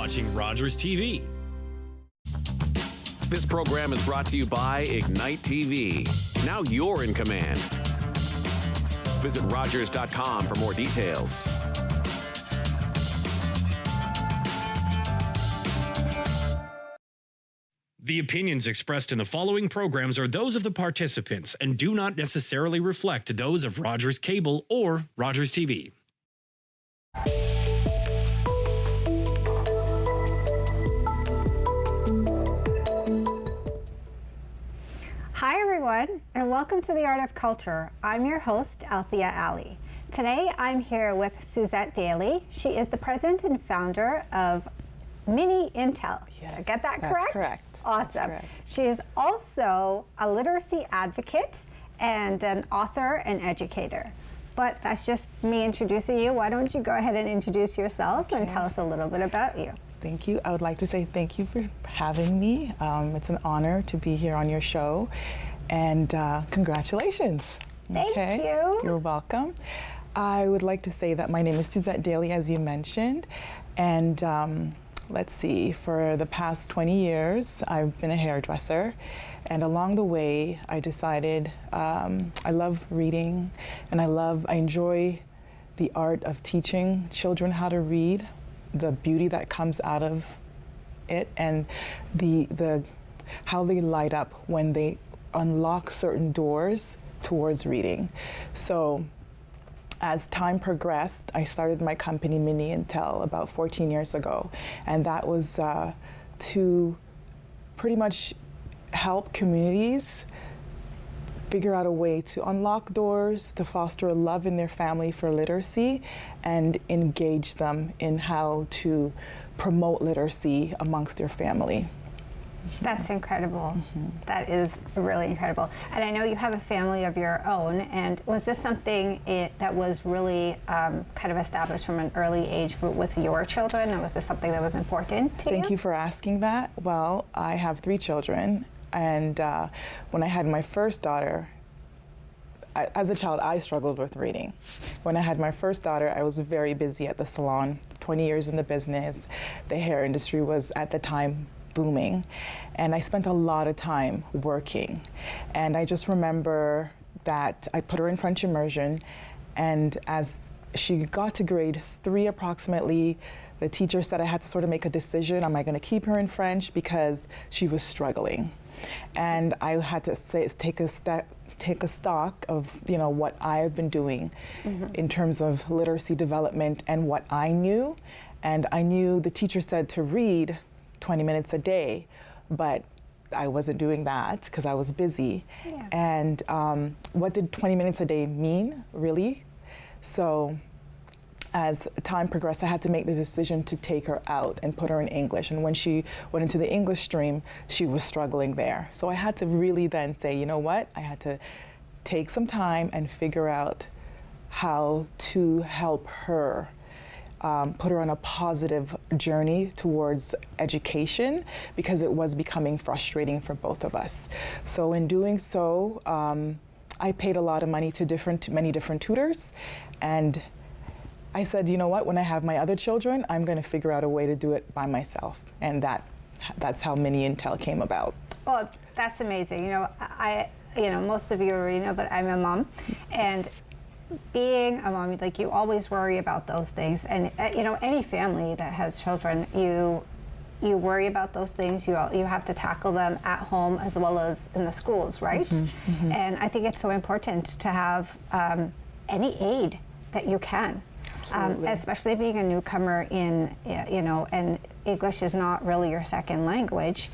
watching Rogers TV. This program is brought to you by Ignite TV. Now you're in command. Visit Rogers.com for more details. The opinions expressed in the following programs are those of the participants and do not necessarily reflect those of Rogers Cable or Rogers TV. Hi everyone, and welcome to The Art of Culture. I'm your host, Althea Alli. Today I'm here with Suzette Daley. She is the president and founder of Mini Intel. Yes, Did I get that correct? That's correct. Awesome. That's correct. She is also a literacy advocate and an author and educator. But that's just me introducing you. Why don't you go ahead and introduce yourself and tell us a little bit about you. Thank you. I would like to say thank you for having me. It's an honor to be here on your show, and congratulations. Thank you. You're welcome. I would like to say that my name is Suzette Daley, as you mentioned, and let's see, for the past 20 years, I've been a hairdresser, and along the way, I decided I love reading, and I enjoy the art of teaching children how to read, the beauty that comes out of it, and the how they light up when they unlock certain doors towards reading. So as time progressed, I started my company Mini Intel about 14 years ago, and that was to pretty much help communities figure out a way to unlock doors, to foster a love in their family for literacy, and engage them in how to promote literacy amongst their family. That's incredible. That is really incredible. And I know you have a family of your own, and was this something that was really kind of established from an early age with your children, and was this something that was important to you? Thank you for asking that. Well, I have 3 children, and when I had my first daughter, as a child, I struggled with reading. When I had my first daughter, I was very busy at the salon, 20 years in the business. The hair industry was, at the time, booming, and I spent a lot of time working. And I just remember that I put her in French immersion, and as she got to grade 3 approximately, the teacher said I had to sort of make a decision. Am I going to keep her in French because she was struggling? And I had to take a stock of what I've been doing in terms of literacy development and what I knew. And I knew the teacher said to read 20 minutes a day, but I wasn't doing that because I was busy. Yeah. And what did 20 minutes a day mean, really? So as time progressed, I had to make the decision to take her out and put her in English. And when she went into the English stream, she was struggling there. So I had to really then say, you know what? I had to take some time and figure out how to help her, put her on a positive journey towards education, because it was becoming frustrating for both of us. So in doing so, I paid a lot of money to many different tutors, and I said, you know what, when I have my other children, I'm going to figure out a way to do it by myself. And that's how Mini Intel came about. Well, that's amazing. I most of you already know, but I'm a mom. And being a mom, like, you always worry about those things. And, any family that has children, you worry about those things. You have to tackle them at home as well as in the schools, right? And I think it's so important to have any aid that you can. Especially being a newcomer in, and English is not really your second language,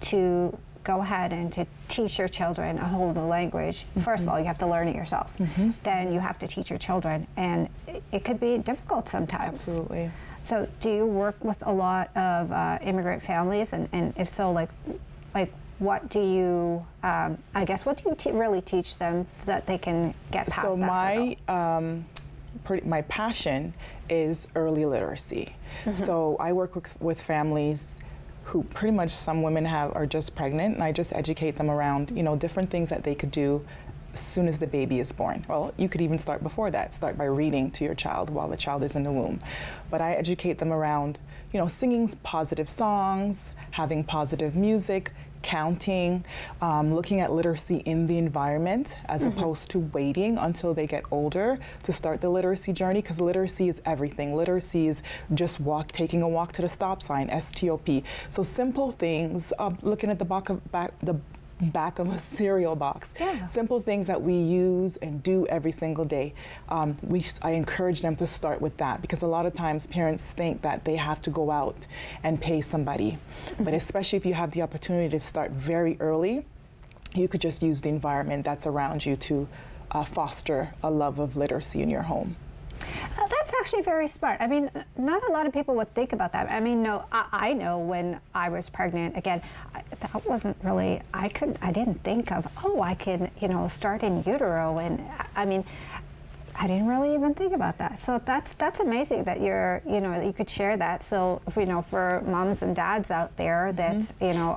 to go ahead and to teach your children a whole new language. First of all, you have to learn it yourself. Then you have to teach your children, and it could be difficult sometimes. Absolutely. So do you work with a lot of immigrant families, and if so, like what do you, what do you really teach them so that they can get past that hurdle? My passion is early literacy. So I work with families who pretty much, some women are just pregnant, and I just educate them around different things that they could do as soon as the baby is born. Well, you could even start before that. Start by reading to your child while the child is in the womb. But I educate them around, singing positive songs, having positive music, counting, looking at literacy in the environment as opposed to waiting until they get older to start the literacy journey, because literacy is everything. Literacy is just taking a walk to the stop sign, STOP. So simple things, looking at the back of a cereal box. Yeah. Simple things that we use and do every single day. I encourage them to start with that, because a lot of times parents think that they have to go out and pay somebody. But especially if you have the opportunity to start very early, you could just use the environment that's around you to foster a love of literacy in your home. That's actually very smart. I mean, not a lot of people would think about that. I mean, no, I know when I was pregnant, again, that wasn't really, I didn't think of, I can, start in utero. And I mean, I didn't really even think about that. So that's amazing that that you could share that. So for moms and dads out there that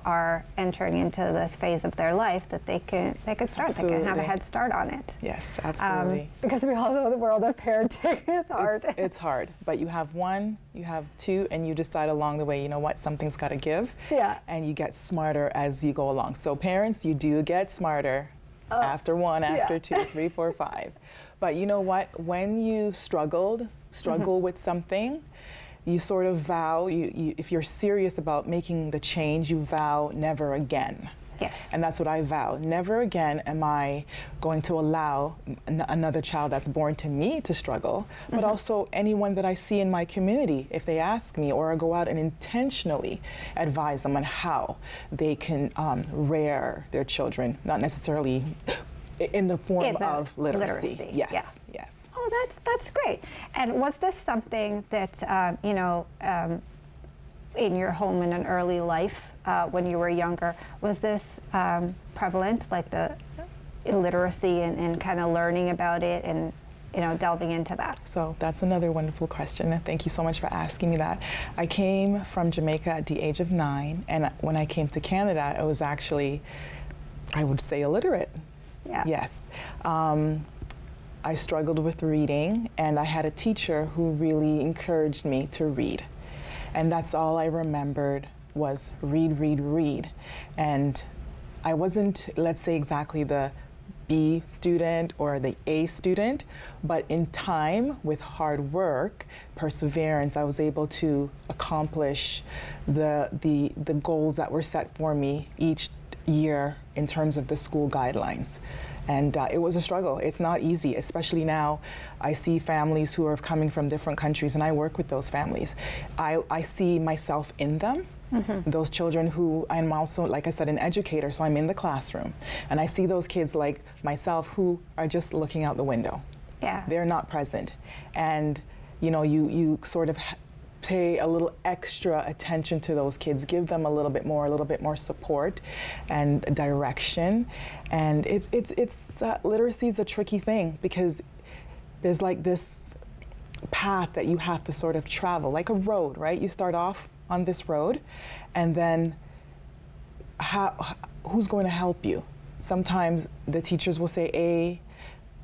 are entering into this phase of their life, that they could start. Absolutely. They can have a head start on it. Yes, absolutely. Because we all know the world of parenting is hard. It's hard, but you have one, you have two, and you decide along the way, something's got to give. Yeah. And you get smarter as you go along. So parents, you do get smarter after one, after two, three, four, five. But you know what? When you struggle with something, you sort of vow, if you're serious about making the change, you vow never again. Yes. And that's what I vow. Never again am I going to allow another child that's born to me to struggle, but also anyone that I see in my community, if they ask me, or I go out and intentionally advise them on how they can rear their children, not necessarily in the form of literacy. Yes, yeah. Yes. Oh, that's great. And was this something that, in your home in an early life, when you were younger, was this prevalent, like the illiteracy and kind of learning about it and delving into that? So that's another wonderful question. Thank you so much for asking me that. I came from Jamaica at the age of 9, and when I came to Canada, I was actually, I would say, illiterate. Yeah. Yes. I struggled with reading, and I had a teacher who really encouraged me to read. And that's all I remembered was read, read, read. And I wasn't, let's say, exactly the B student or the A student, but in time, with hard work, perseverance, I was able to accomplish the goals that were set for me each year in terms of the school guidelines. And it was a struggle. It's not easy, especially now. I see families who are coming from different countries, and I work with those families. I see myself in them. Those children who, I'm also, like I said, an educator, so I'm in the classroom. And I see those kids like myself who are just looking out the window. Yeah. They're not present. And you sort of pay a little extra attention to those kids, give them a little bit more support and direction. And it's literacy is a tricky thing, because there's like this path that you have to sort of travel, like a road, right? You start off on this road, and then who's going to help you? Sometimes the teachers will say A,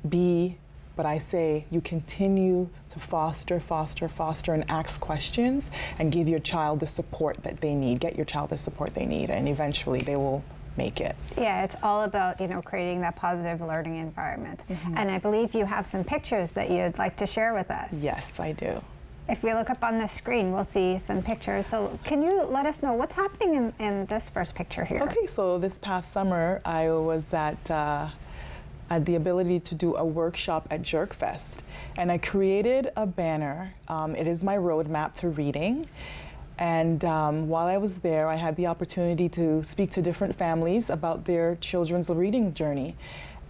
B, but I say you continue to foster, and ask questions and give your child the support that they need. Get your child the support they need, and eventually they will make it. Yeah, it's all about, creating that positive learning environment. And I believe you have some pictures that you'd like to share with us. Yes, I do. If we look up on the screen, we'll see some pictures. So can you let us know what's happening in this first picture here? Okay, so this past summer, I was at the ability to do a workshop at Jerkfest. And I created a banner. It is my roadmap to reading. And while I was there, I had the opportunity to speak to different families about their children's reading journey.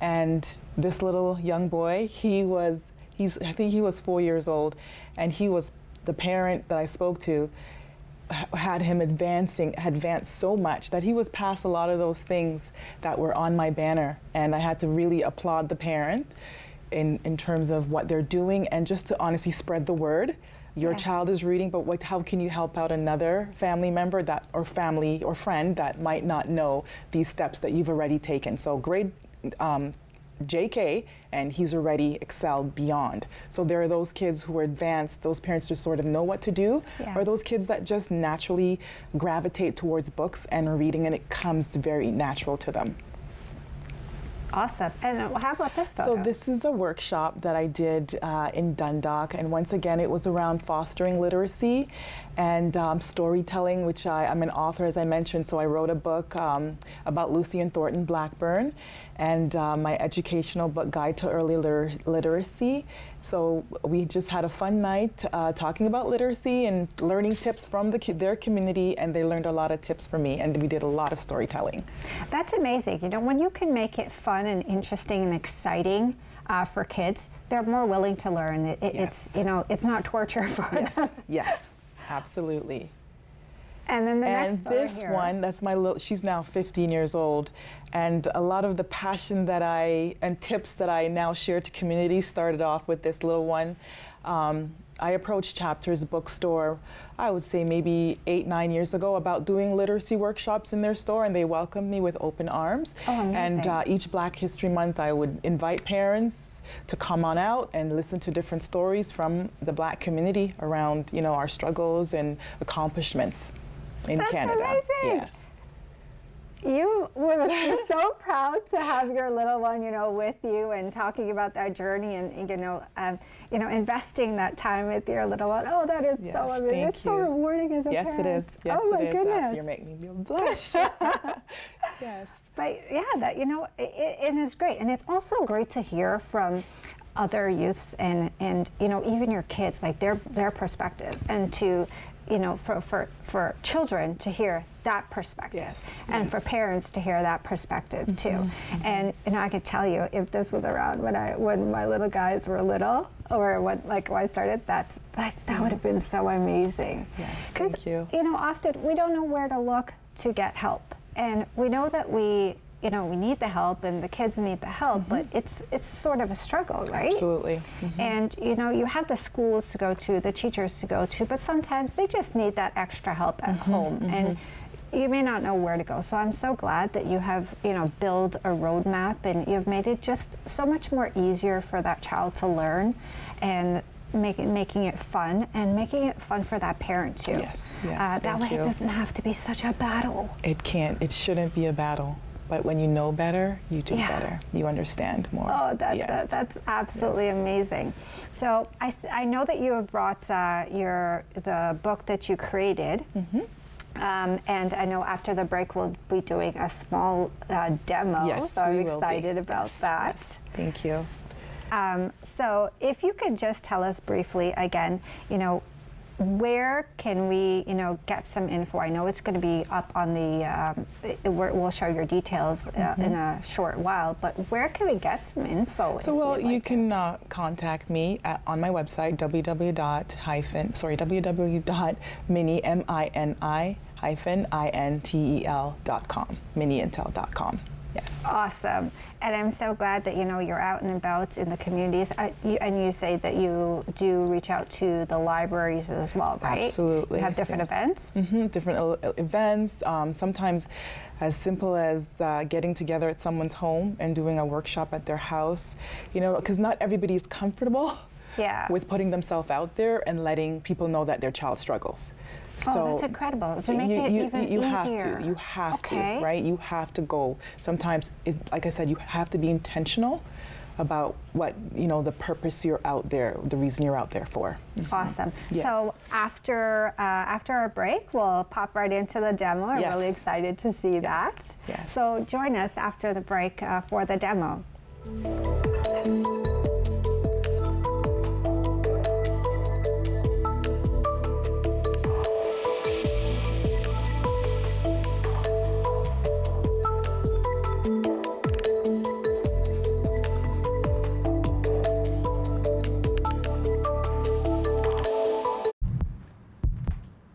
And this little young boy, I think he was 4 years old, and he was the parent that I spoke to had him advanced so much that he was past a lot of those things that were on my banner. And I had to really applaud the parent in terms of what they're doing, and just to honestly spread the word. Your child is reading, but how can you help out another family member or friend that might not know these steps that you've already taken? So great JK, and he's already excelled beyond. So there are those kids who are advanced, those parents just sort of know what to do, or those kids that just naturally gravitate towards books and reading, and it comes very natural to them. Awesome. And how about this photo? So this is a workshop that I did in Dundalk, and once again it was around fostering literacy and storytelling, which I'm an author, as I mentioned, so I wrote a book about Lucy and Thornton Blackburn, and my educational book, Guide to Early Literacy. So we just had a fun night talking about literacy and learning tips from their community, and they learned a lot of tips from me, and we did a lot of storytelling. That's amazing. You know, when you can make it fun and interesting and exciting for kids, they're more willing to learn. It's, you know, it's not torture for them. Yes, absolutely. And then the next photo this here. one, that's my little, she's now 15 years old. And a lot of the passion and tips that I now share to community started off with this little one. I approached Chapters Bookstore, I would say maybe 8-9 years ago, about doing literacy workshops in their store, and they welcomed me with open arms. Oh, amazing. And each Black History Month, I would invite parents to come on out and listen to different stories from the Black community around, you know, our struggles and accomplishments in Canada. That's amazing. Yes. You were so proud to have your little one, you know, with you and talking about that journey and you know, investing that time with your little one. Oh, that is so amazing. It's so rewarding as a parent. Yes, it is. Yes, oh my it is. goodness. You're making me blush. Yes. But yeah, that, you know, it is great, and it's also great to hear from other youths and you know, even your kids, like their perspective, and to, you know, for children to hear that perspective, and for parents to hear that perspective too. And you know, I could tell you, if this was around when my little guys were little, or when I started, that would have been so amazing. Because thank you. You know, often we don't know where to look to get help, and we know that we need the help, and the kids need the help, but it's sort of a struggle, right? Absolutely. And you know, you have the schools to go to, the teachers to go to, but sometimes they just need that extra help at home, and you may not know where to go. So I'm so glad that you have, you know, built a roadmap, and you've made it just so much more easier for that child to learn, and making it fun, and making it fun for that parent too. Yes, that way it doesn't have to be such a battle. It can't. It shouldn't be a battle. But when you know better, you do better. You understand more. Oh, that's absolutely amazing. So I know that you have brought the book that you created. And I know after the break we'll be doing a small demo. Yes, so I'm we will excited be. about that. Yes. Thank you. So if you could just tell us briefly again, you know, where can we, you know, get some info? I know it's going to be up on the, we'll show your details in a short while, but where can we get some info? So, well, you can contact me on my website, www.mini-intel.com, miniintel.com. Yes. Awesome. And I'm so glad that, you know, you're out and about in the communities. And you say that you do reach out to the libraries as well, right? Absolutely. You have different events? Different events. Sometimes as simple as getting together at someone's home and doing a workshop at their house, you know, because not everybody is comfortable with putting themselves out there and letting people know that their child struggles. So that's incredible. To make it even easier. You have to, right? You have to go. Sometimes, like I said, you have to be intentional about what, you know, the purpose you're out there, the reason you're out there for. Awesome. So after our break, we'll pop right into the demo. I'm really excited to see that. So join us after the break for the demo.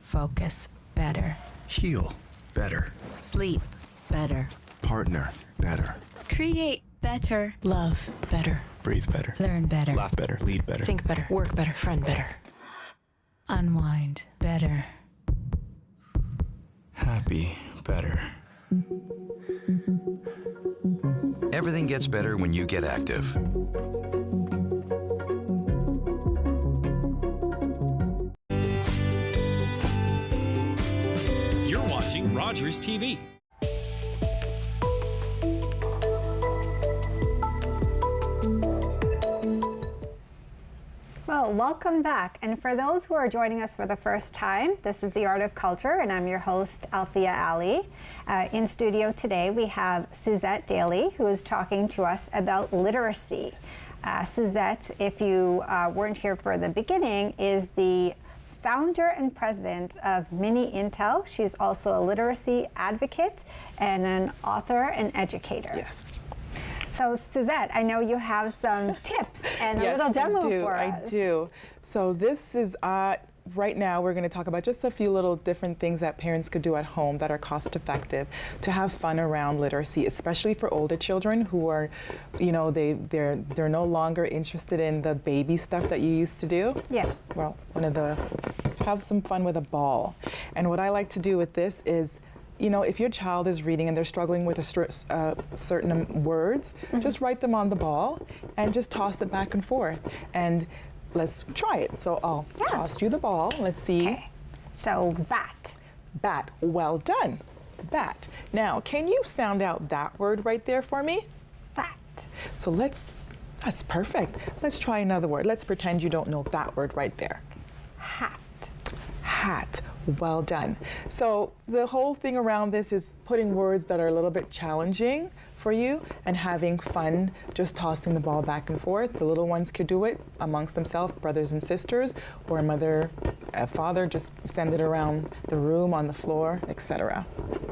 Focus better. Heal better. Sleep better. Partner better. Create better. Love better. Breathe better. Learn better. Laugh better. Lead better. Think better. Work better. Friend better. Unwind better. Happy better. Everything gets better when you get active. You're watching Rogers TV. Well, welcome back. And for those who are joining us for the first time, this is The Art of Culture, and I'm your host, Althea Alli. In studio today, we have Suzette Daley, who is talking to us about literacy. Suzette, if you weren't here for the beginning, is the founder and president of Mini Intel. She's also a literacy advocate and an author and educator. Yes. So Suzette, I know you have some tips and Yes, a little demo for us. I do. So this is, right now we're going to talk about just a few little different things that parents could do at home that are cost effective to have fun around literacy, especially for older children who are, you know, they're no longer interested in the baby stuff that you used to do. Yeah. Well, have some fun with a ball. And what I like to do with this is, you know, if your child is reading and they're struggling with certain words, just write them on the ball and just toss it back and forth. And let's try it. So I'll toss you the ball. Let's see. Okay. So bat. Bat. Well done. Bat. Now, can you sound out that word right there for me? Fat. So that's perfect. Let's try another word. Let's pretend you don't know that word right there. Hat. Hat. Well done. So the whole thing around this is putting words that are a little bit challenging for you and having fun just tossing the ball back and forth. The little ones could do it amongst themselves, brothers and sisters, or a mother, a father, just send it around the room, on the floor, etc.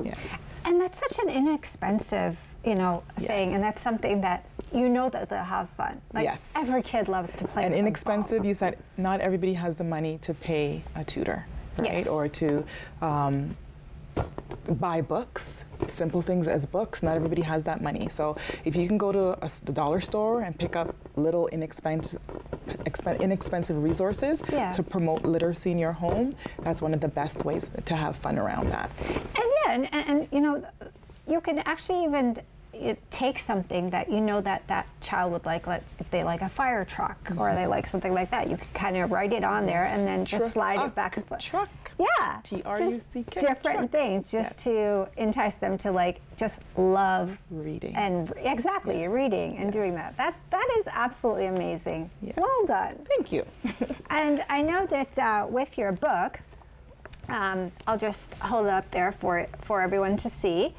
Yes. And that's such an inexpensive, you know, thing, and that's something that you know that they'll have fun. Like Yes. every kid loves to play And with inexpensive, a ball. you said not everybody has the money to pay a tutor, right? Yes. Or to buy books, simple things as books. Not everybody has that money. So if you can go to the dollar store and pick up little inexpensive resources to promote literacy in your home, that's one of the best ways to have fun around that. And you know, you can actually even take something that you know that child would like if they like a fire truck or they like something like that. You can kind of write it on there and then just slide it back and forth. Truck. Yeah. T-R-U-C-K. Just different truck. things just to entice them to like just love reading. And reading and doing that. That is absolutely amazing. Yes. Well done. Thank you. And I know that with your book, I'll just hold it up there for everyone to see.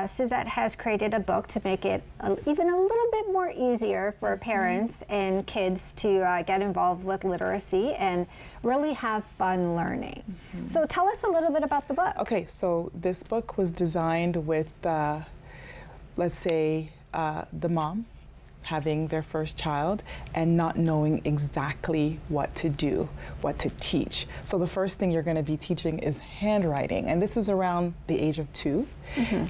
Suzette has created a book to make it even a little bit more easier for parents and kids to get involved with literacy and really have fun learning. So tell us a little bit about the book. Okay, so this book was designed with, let's say, the mom having their first child and not knowing exactly what to do, what to teach. So the first thing you're going to be teaching is handwriting, and this is around the age of 2.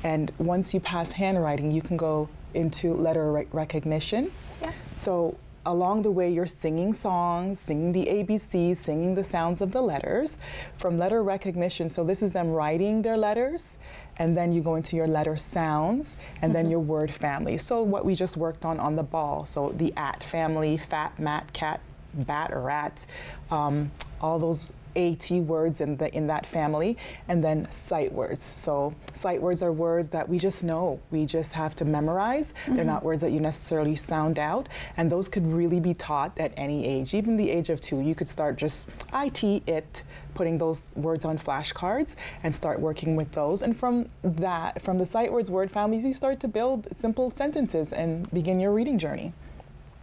And once you pass handwriting, you can go into letter recognition. Yeah. So along the way, you're singing songs, singing the ABCs, singing the sounds of the letters. From letter recognition, so this is them writing their letters, and then you go into your letter sounds, and then your word family. So what we just worked on the ball, so the at family, fat, mat, cat, bat, rat, all those AT words in that family, and then sight words. So sight words are words that we just know. We just have to memorize. They're not words that you necessarily sound out, and those could really be taught at any age. Even the age of 2, you could start just it, putting those words on flashcards and start working with those. And from the sight words word families, you start to build simple sentences and begin your reading journey.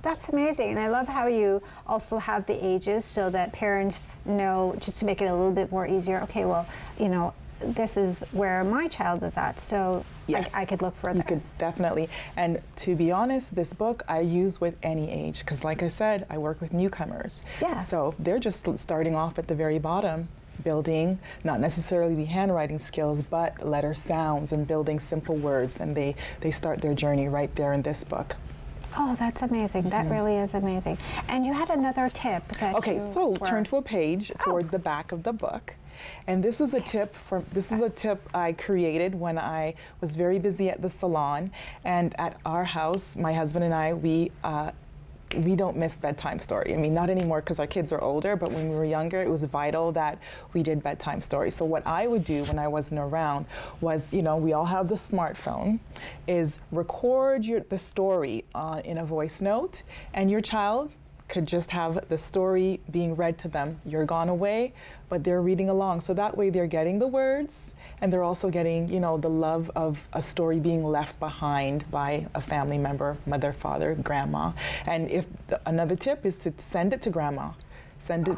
That's amazing, and I love how you also have the ages so that parents know, just to make it a little bit more easier, okay, well, you know, this is where my child is at, so yes. I could look for you this. Could definitely, and to be honest, this book I use with any age, because like I said, I work with newcomers. Yeah. So they're just starting off at the very bottom, building not necessarily the handwriting skills, but letter sounds and building simple words, and they start their journey right there in this book. Oh, that's amazing. That really is amazing. And you had another tip that Okay, so turn to a page towards the back of the book. And this is a tip I created when I was very busy at the salon. And at our house, my husband and I, we don't miss bedtime story. I mean, not anymore because our kids are older, but when we were younger, it was vital that we did bedtime stories. So what I would do when I wasn't around was, we all have the smartphone, is record the story in a voice note, and your child could just have the story being read to them. You're gone away, but they're reading along. So that way they're getting the words, and they're also getting, the love of a story being left behind by a family member, mother, father, grandma. And another tip is to send it to grandma. Send it,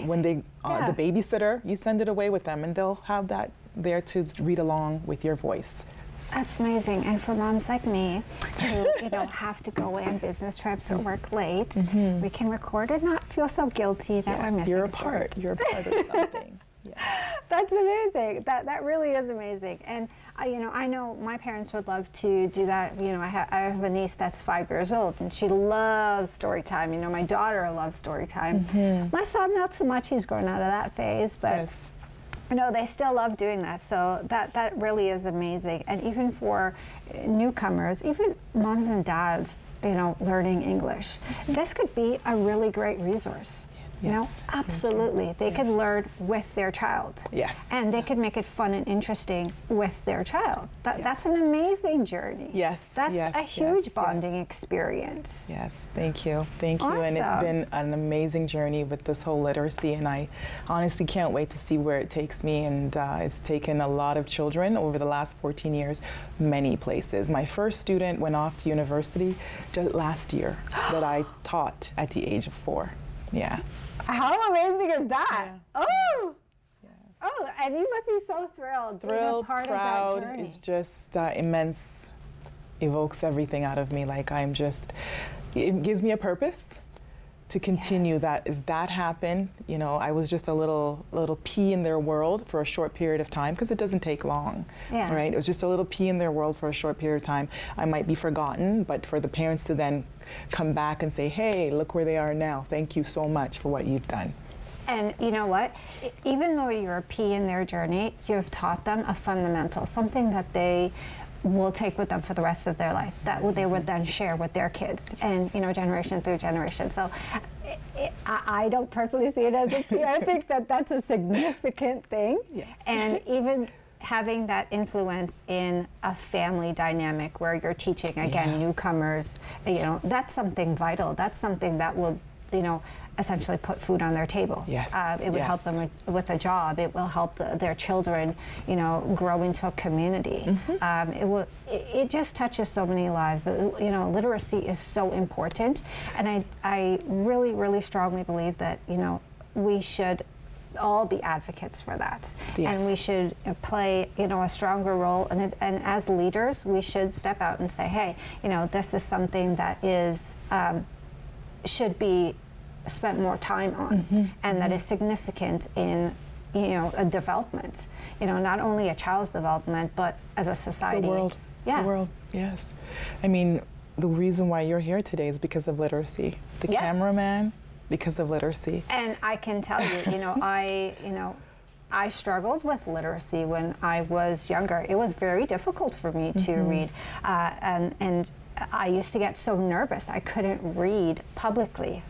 when they, the babysitter, you send it away with them, and they'll have that there to read along with your voice. That's amazing. And for moms like me who, have to go away on business trips or work late, we can record and not feel so guilty that we're missing you're a a part. You're a part of something. Yeah. That's amazing. That really is amazing. And I know my parents would love to do that. I have a niece that's 5 years old, and she loves story time. My daughter loves story time. My son, not so much. He's grown out of that phase, but. Yes. They still love doing that, so that really is amazing. And even for newcomers, even moms and dads, learning English, this could be a really great resource. Absolutely. They could learn with their child. Yes. And they could make it fun and interesting with their child. That's an amazing journey. Yes. That's a huge bonding experience. Yes, thank you. Thank you. Awesome. And it's been an amazing journey with this whole literacy, and I honestly can't wait to see where it takes me. And it's taken a lot of children over the last 14 years, many places. My first student went off to university just last year that I taught at the age of 4. Yeah. How amazing is that? Yeah. Oh! Yes. Oh, and you must be so thrilled being a part proud, of that journey. It's just immense, evokes everything out of me. Like it gives me a purpose to continue that. If that happened, I was just a little pea in their world for a short period of time, because it doesn't take long, right? It was just a little pea in their world for a short period of time. I might be forgotten, but for the parents to then come back and say, hey, look where they are now. Thank you so much for what you've done. And you know what? Even though you're a pea in their journey, you've taught them a fundamental, something that they will take with them for the rest of their life, that they would then share with their kids, and generation through generation. So I don't personally see it as a pea. I think that's a significant thing. Yeah. And even having that influence in a family dynamic where you're teaching, again, newcomers, that's something vital. That's something that will, essentially put food on their table. Yes. It would help them with a job. It will help their children, grow into a community. It just touches so many lives. Literacy is so important, and I really, really strongly believe that, we should all be advocates for that. Yes. And we should play, a stronger role. And as leaders, we should step out and say, hey, this is something that is should be spent more time on, and that is significant in a development, not only a child's development, but as a society. The world. Yeah. The world, yes. I mean, the reason why you're here today is because of literacy. The cameraman, because of literacy. And I can tell you, I struggled with literacy when I was younger. It was very difficult for me to read, and I used to get so nervous. I couldn't read publicly.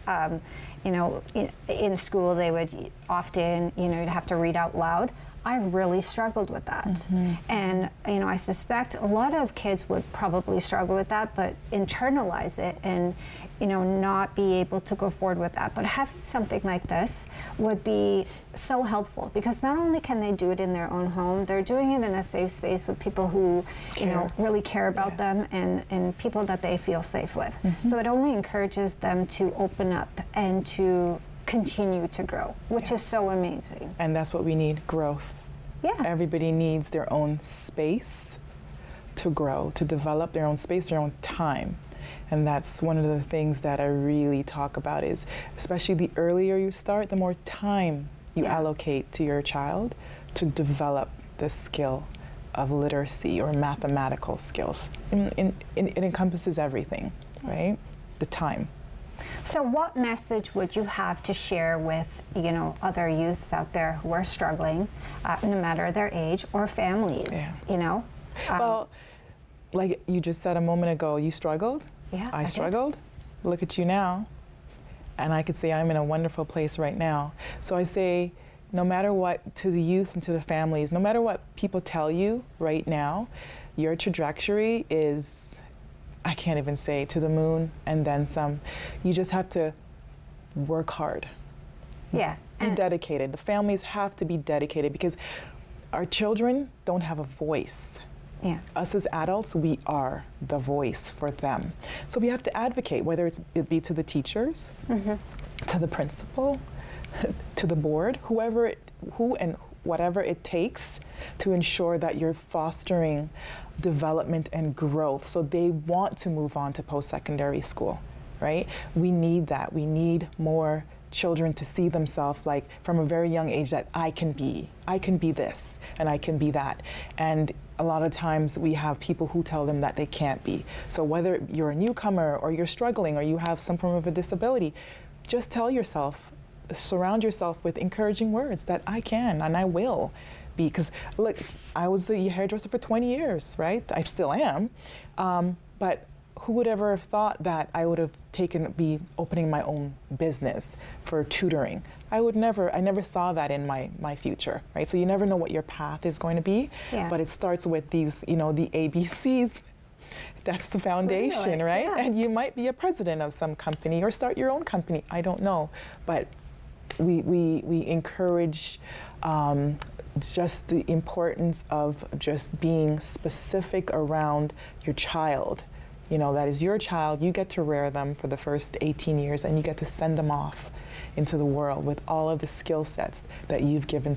In school, they would often, you'd have to read out loud. I really struggled with that. And, I suspect a lot of kids would probably struggle with that, but internalize it and, not be able to go forward with that. But having something like this would be so helpful, because not only can they do it in their own home, they're doing it in a safe space with people who, really care about them, and people that they feel safe with. So it only encourages them to open up and to continue to grow, which is so amazing. And that's what we need, growth. Yeah. Everybody needs their own space to grow, to develop their own space, their own time. And that's one of the things that I really talk about, is especially the earlier you start, the more time you allocate to your child to develop the skill of literacy or mathematical skills. It encompasses everything, right? The time. So what message would you have to share with, other youths out there who are struggling, no matter their age, or families, Well, like you just said a moment ago, you struggled. Yeah, I did. struggled. Look at you now. And I could say I'm in a wonderful place right now. So I say, no matter what, to the youth and to the families, no matter what people tell you right now, your trajectory is, I can't even say, to the moon and then some. You just have to work hard. Yeah. Be dedicated. The families have to be dedicated because our children don't have a voice. Yeah. Us as adults, we are the voice for them. So we have to advocate, whether it be to the teachers, to the principal, to the board, who and whatever it takes to ensure that you're fostering development and growth so they want to move on to post-secondary school, right? We need that. We need more children to see themselves like from a very young age that I can be this and I can be that. And a lot of times we have people who tell them that they can't be. So whether you're a newcomer or you're struggling or you have some form of a disability, just tell yourself, surround yourself with encouraging words that I can and I will be. Because look, I was a hairdresser for 20 years, right? I still am. But who would ever have thought that I would have be opening my own business for tutoring? I never saw that in my future, right? So you never know what your path is going to be, but it starts with these, the ABCs. That's the foundation, right? Yeah. And you might be a president of some company or start your own company. I don't know, but we encourage just the importance of just being specific around your child. That is your child. You get to rear them for the first 18 years and you get to send them off into the world with all of the skill sets that you've given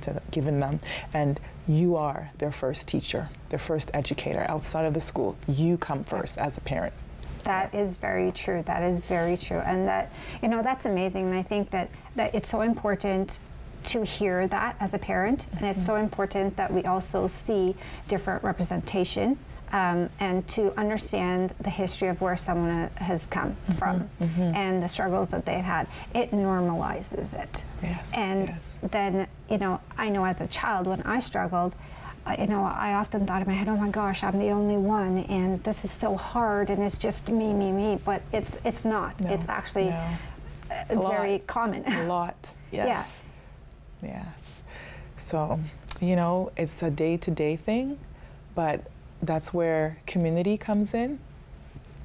them. And you are their first teacher, their first educator outside of the school. You come first as a parent. That is very true. That is very true. And that, that's amazing. And I think that it's so important to hear that as a parent. And it's so important that we also see different representation. And to understand the history of where someone has come from and the struggles that they've had. It normalizes it. Yes, and then, I know as a child when I struggled, I often thought in my head, oh my gosh, I'm the only one and this is so hard and it's just me. But it's not. No, it's actually very common. A lot, yes. Yeah. Yes. So, it's a day-to-day thing, but that's where community comes in.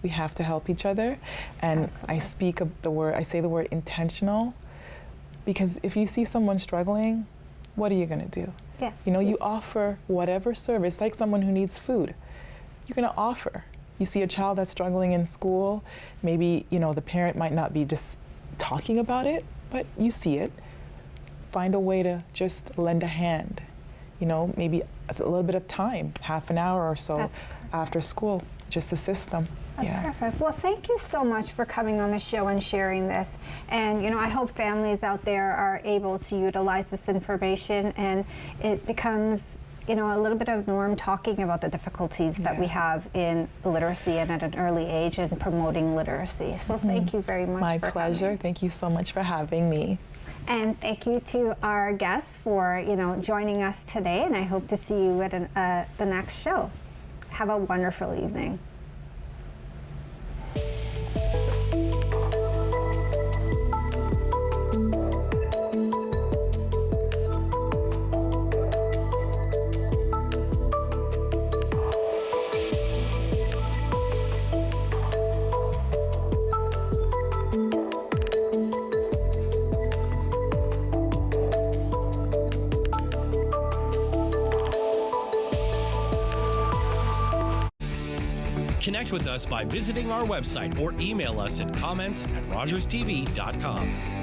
We have to help each other. And Absolutely. I say the word intentional, because if you see someone struggling, what are you gonna do? Yeah. You offer whatever service, like someone who needs food, you're gonna offer. You see a child that's struggling in school, maybe, the parent might not be just talking about it, but you see it. Find a way to just lend a hand. Maybe a little bit of time, half an hour or so after school, just assist them. That's perfect. Well, thank you so much for coming on the show and sharing this. And, I hope families out there are able to utilize this information and it becomes, a little bit of norm talking about the difficulties that we have in literacy and at an early age and promoting literacy. So thank you very much My for pleasure. coming. Thank you so much for having me. And thank you to our guests for, joining us today. And I hope to see you at the next show. Have a wonderful evening. Connect with us by visiting our website or email us at comments@rogerstv.com.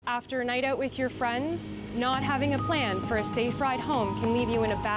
After a night out with your friends, not having a plan for a safe ride home can leave you in a bad